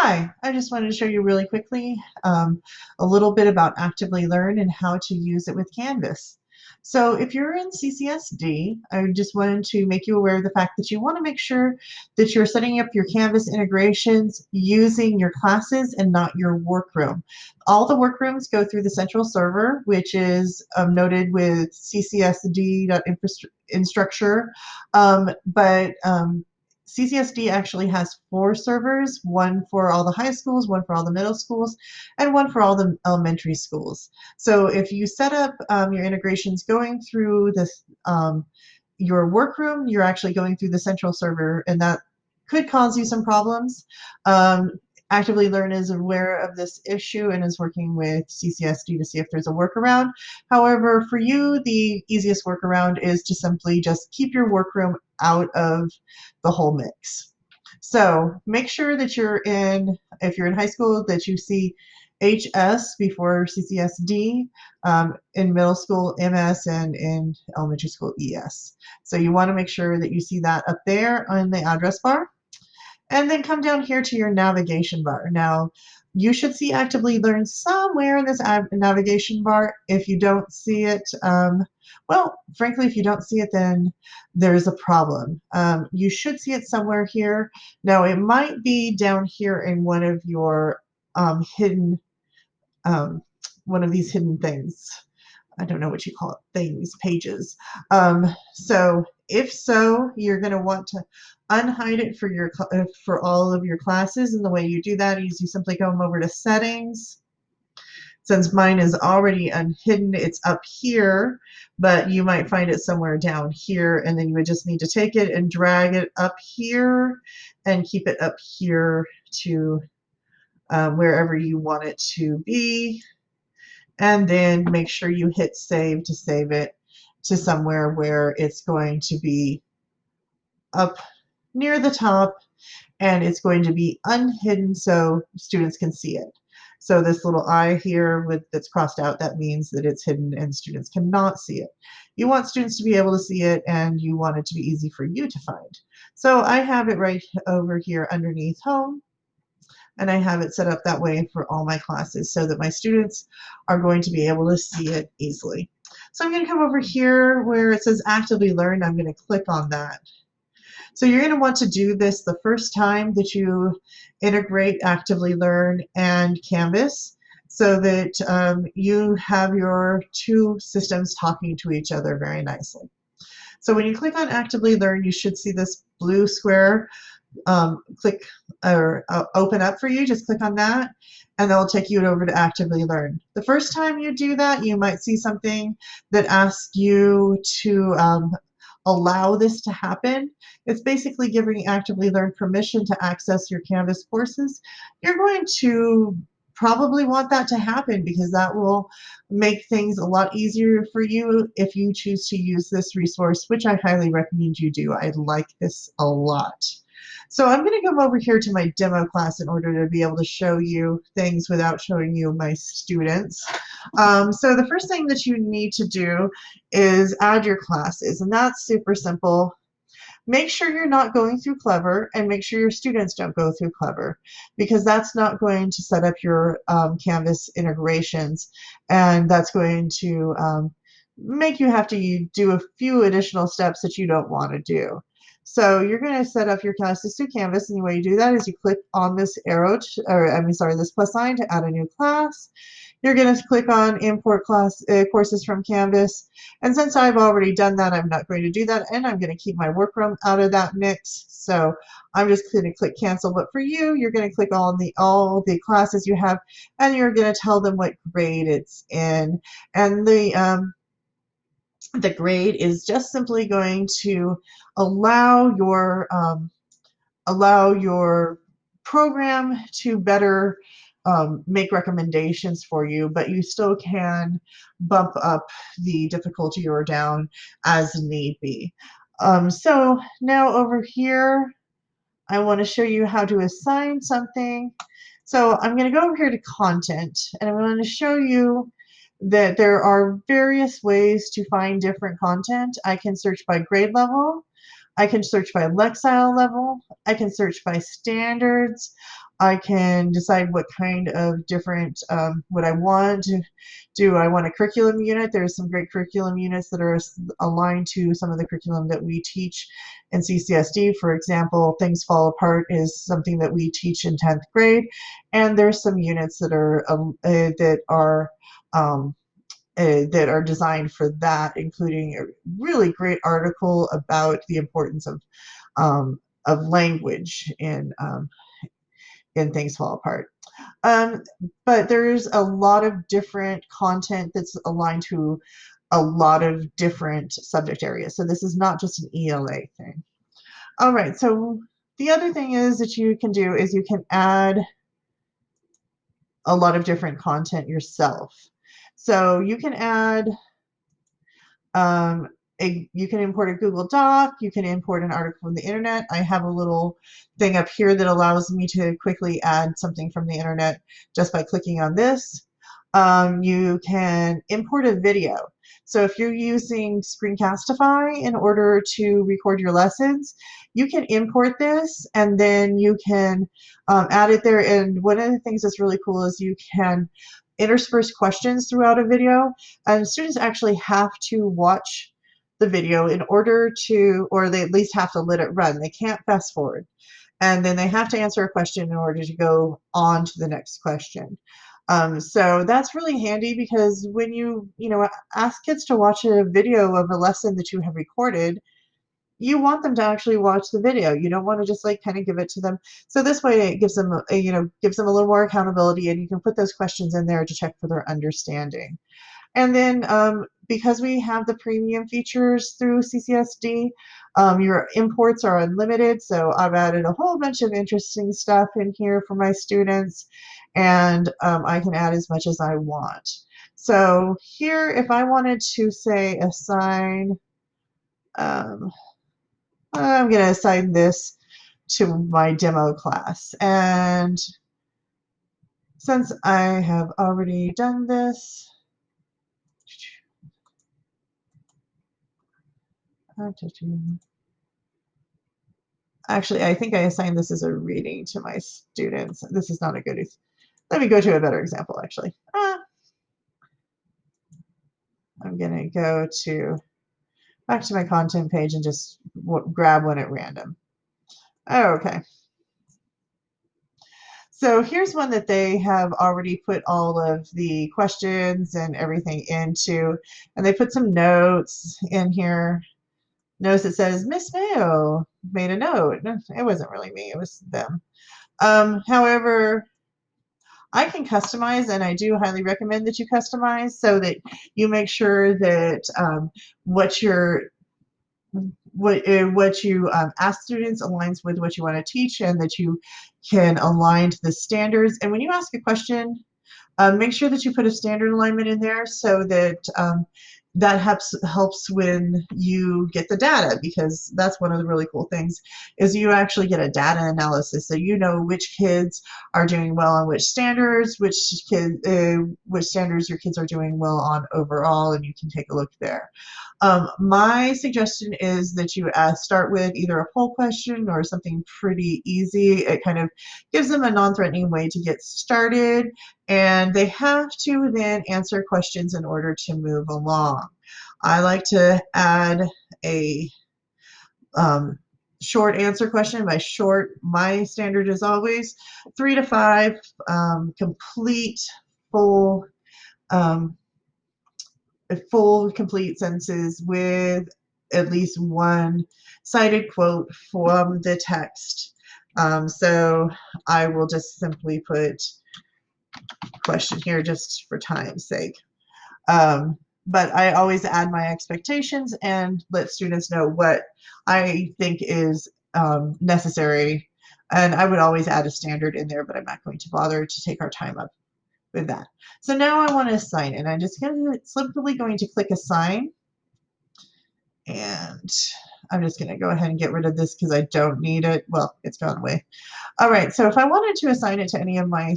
Hi, I just wanted to show you really quickly a little bit about Actively Learn and how to use it with Canvas. So if you're in CCSD, I just wanted to make you aware of the fact that you want to make sure that you're setting up your Canvas integrations using your classes and not your workroom. All the workrooms go through the central server, which is noted with ccsd.instructure, but CCSD actually has 4 servers, one for all the high schools, one for all the middle schools, and one for all the elementary schools. So if you set up your integrations going through this, your workroom, you're actually going through the central server, and that could cause you some problems. Actively Learn is aware of this issue and is working with CCSD to see if there's a workaround. However, for you, the easiest workaround is to simply just keep your workroom out of the whole mix. So make sure that if you're in high school, that you see HS before CCSD, in middle school MS, and in elementary school ES. So you want to make sure that you see that up there on the address bar. And then come down here to your navigation bar. Now, you should see Actively Learn somewhere in this navigation bar. If you don't see it, well, frankly, if you don't see it, then there's a problem. You should see it somewhere here. Now, it might be down here in one of your hidden, one of these hidden things. I don't know what you call it, things, pages. So if so, you're going to want to unhide it for all of your classes. And the way you do that is you simply come over to settings. Since mine is already unhidden, it's up here, but you might find it somewhere down here, and then you would just need to take it and drag it up here and keep it up here to wherever you want it to be. And then make sure you hit save to save it to somewhere where it's going to be up near the top, and it's going to be unhidden so students can see it. So this little I here that's crossed out, that means that it's hidden and students cannot see it. You want students to be able to see it, and you want it to be easy for you to find. So I have it right over here underneath home, and I have it set up that way for all my classes so that my students are going to be able to see it easily. So I'm going to come over here where it says Actively Learn. I'm going to click on that. So you're going to want to do this the first time that you integrate Actively Learn and Canvas, so that you have your two systems talking to each other very nicely. So when you click on Actively Learn, you should see this blue square click or open up for you. Just click on that, and that will take you over to Actively Learn. The first time you do that, you might see something that asks you to allow this to happen. It's basically giving Actively Learn permission to access your Canvas courses. You're going to probably want that to happen because that will make things a lot easier for you if you choose to use this resource, which I highly recommend you do. I like this a lot. So I'm going to come over here to my demo class in order to be able to show you things without showing you my students. So the first thing that you need to do is add your classes, and that's super simple. Make sure you're not going through Clever, and make sure your students don't go through Clever, because that's not going to set up your Canvas integrations, and that's going to make you have to do a few additional steps that you don't want to do. So you're going to set up your classes through Canvas, and the way you do that is you click on this arrow, this plus sign to add a new class. You're going to click on import courses from Canvas. And since I've already done that, I'm not going to do that, and I'm going to keep my workroom out of that mix. So I'm just going to click cancel. But for you, you're going to click on all the classes you have, and you're going to tell them what grade it's in. And the grade is just simply going to allow your program to better make recommendations for you, but you still can bump up the difficulty or down as need be. So now over here, I want to show you how to assign something. So I'm going to go over here to content, and I'm going to show you that there are various ways to find different content. I can search by grade level. I can search by Lexile level. I can search by standards. I can decide what kind of different, what I want to do. I want a curriculum unit. There's some great curriculum units that are aligned to some of the curriculum that we teach in CCSD. For example, Things Fall Apart is something that we teach in 10th grade. And there's some units um, that are designed for that, including a really great article about the importance of language in Things Fall Apart. Um, but there's a lot of different content that's aligned to a lot of different subject areas. So this is not just an ELA thing. All right, so the other thing is that you can do is you can add a lot of different content yourself. So you can add you can import a Google Doc, you can import an article from the internet. I have a little thing up here that allows me to quickly add something from the internet just by clicking on this. You can import a video. So if you're using Screencastify in order to record your lessons, you can import this and then you can add it there. And one of the things that's really cool is you can intersperse questions throughout a video, and students actually have to watch the video in order to, or they at least have to let it run. They can't fast forward. And then they have to answer a question in order to go on to the next question. So that's really handy because when you ask kids to watch a video of a lesson that you have recorded, you want them to actually watch the video. You don't want to just like kind of give it to them. So this way it gives them gives them a little more accountability, and you can put those questions in there to check for their understanding. And then because we have the premium features through CCSD, your imports are unlimited. So I've added a whole bunch of interesting stuff in here for my students, and I can add as much as I want. So here, if I wanted to say assign, I'm going to assign this to my demo class. And since I have already done this, actually, I think I assigned this as a reading to my students. This is not a good, let me go to a better example, actually. I'm going to go back to my content page and just grab one at random. Okay. So here's one that they have already put all of the questions and everything into, and they put some notes in here. Notice it says, Miss Mayo made a note. It wasn't really me, it was them. However, I can customize, and I do highly recommend that you customize so that you make sure that what you ask students aligns with what you want to teach, and that you can align to the standards. And when you ask a question, make sure that you put a standard alignment in there so that that helps when you get the data, because that's one of the really cool things is you actually get a data analysis, so you know which kids are doing well on which standards, which standards your kids are doing well on overall, and you can take a look there. My suggestion is that you start with either a poll question or something pretty easy. It kind of gives them a non-threatening way to get started, and they have to then answer questions in order to move along. I like to add a short answer question. By short, my standard is always 3 to 5 complete, full complete sentences with at least one cited quote from the text. So I will just simply put question here just for time's sake. But I always add my expectations and let students know what I think is necessary. And I would always add a standard in there, but I'm not going to bother to take our time up with that. So now I want to assign, and I'm just simply going to click assign. And I'm just going to go ahead and get rid of this because I don't need it. Well, it's gone away. All right, so if I wanted to assign it to any of my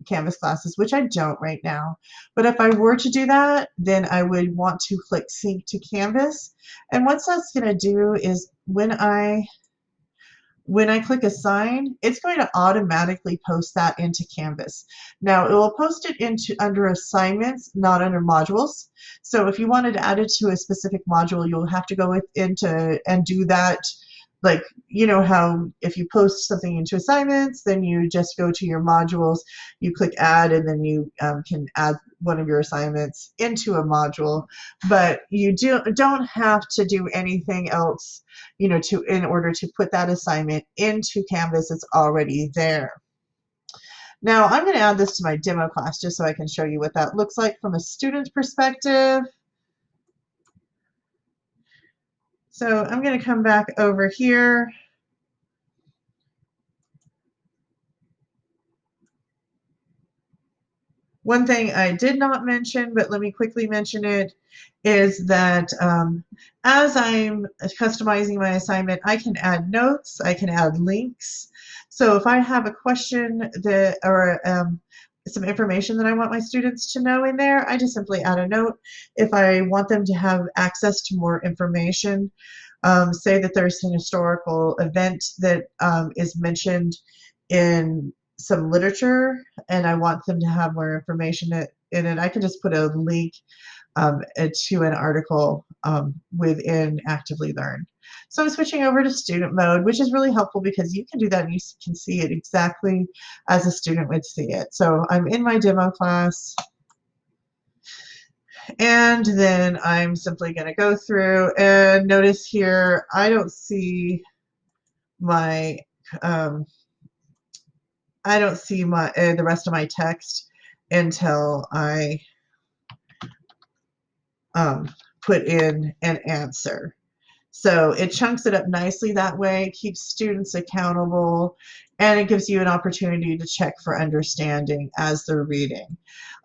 Canvas classes, which I don't right now, but if I were to do that, then I would want to click Sync to Canvas. And what that's going to do is when I when I click assign, it's going to automatically post that into Canvas. Now it will post it into under assignments, not under modules. So if you wanted to add it to a specific module, you'll have to go into and do that. Like, you know how if you post something into assignments, then you just go to your modules, you click add, and then you can add one of your assignments into a module. But you don't have to do anything else, you know, in order to put that assignment into Canvas. It's already there. Now I'm going to add this to my demo class just so I can show you what that looks like from a student perspective. So I'm going to come back over here. One thing I did not mention, but let me quickly mention it, is that as I'm customizing my assignment, I can add notes, I can add links. So if I have a question that, or some information that I want my students to know in there, I just simply add a note. If I want them to have access to more information, say that there's an historical event that is mentioned in some literature and I want them to have more information in it, I can just put a link to an article within Actively Learn. So I'm switching over to student mode, which is really helpful because you can do that and you can see it exactly as a student would see it. So I'm in my demo class, and then I'm simply going to go through and notice here I don't see my the rest of my text until I put in an answer. So it chunks it up nicely that way, keeps students accountable, and it gives you an opportunity to check for understanding as they're reading.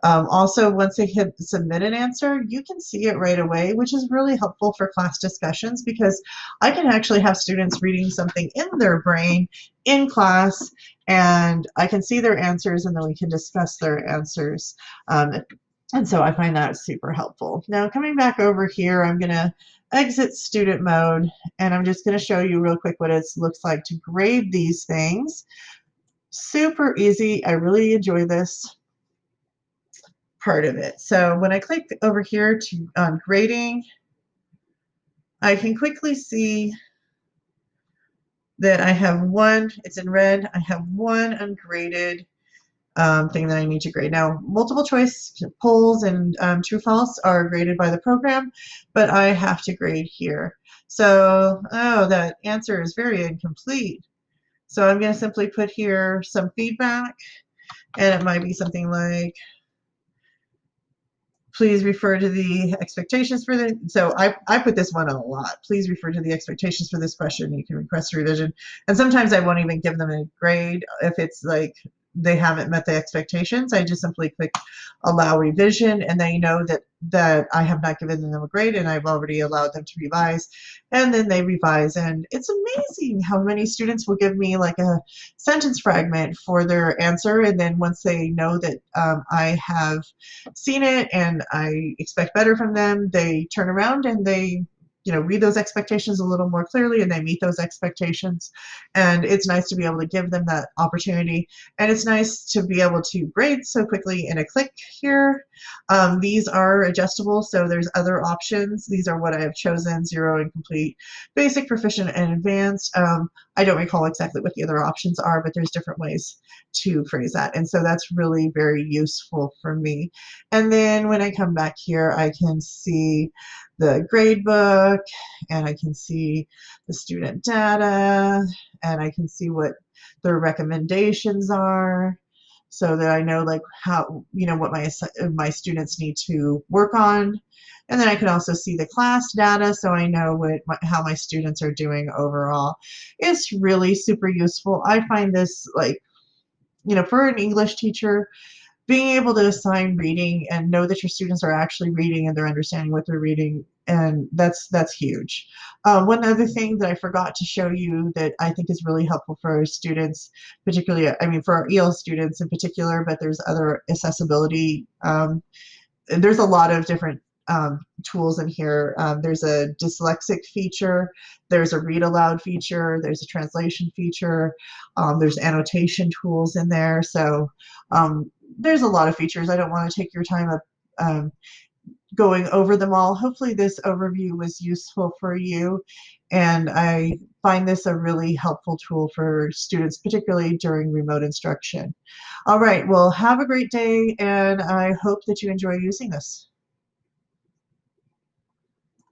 Also, once they hit submit an answer, you can see it right away, which is really helpful for class discussions because I can actually have students reading something in their brain in class, and I can see their answers, and then we can discuss their answers. And so I find that super helpful. Now coming back over here, I'm going to exit student mode, and I'm just going to show you real quick what it looks like to grade these things. Super easy. I really enjoy this part of it. So when I click over here to grading, I can quickly see that I have one, it's in red, I have one ungraded thing that I need to grade. Now, multiple choice polls and true false are graded by the program, but I have to grade here. So, oh, that answer is very incomplete. So I'm going to simply put here some feedback, and it might be something like, please refer to the expectations for the, so I put this one on a lot. Please refer to the expectations for this question. You can request a revision. And sometimes I won't even give them a grade if it's like they haven't met the expectations. I just simply click allow revision, and they know that I have not given them a grade and I've already allowed them to revise, and then they revise. And it's amazing how many students will give me like a sentence fragment for their answer, and then once they know that I have seen it and I expect better from them, they turn around and they, you know, read those expectations a little more clearly and they meet those expectations. And it's nice to be able to give them that opportunity. And it's nice to be able to grade so quickly in a click here. These are adjustable, so there's other options. These are what I have chosen: 0, incomplete, basic, proficient, and advanced. I don't recall exactly what the other options are, but there's different ways to phrase that. And so that's really very useful for me. And then when I come back here, I can see the grade book, and I can see the student data, and I can see what their recommendations are, so that I know like how, you know, what my students need to work on. And then I can also see the class data, so I know how my students are doing overall. It's really super useful. I find this, like, you know, for an English teacher, being able to assign reading and know that your students are actually reading and they're understanding what they're reading, and that's huge. One other thing that I forgot to show you that I think is really helpful for our students, particularly, I mean, for our EL students in particular, but there's other accessibility. There's a lot of different tools in here. There's a dyslexic feature, there's a read aloud feature, there's a translation feature, there's annotation tools in there. So there's a lot of features. I don't want to take your time up going over them all. Hopefully this overview was useful for you, and I find this a really helpful tool for students, particularly during remote instruction. All right, well, have a great day, and I hope that you enjoy using this.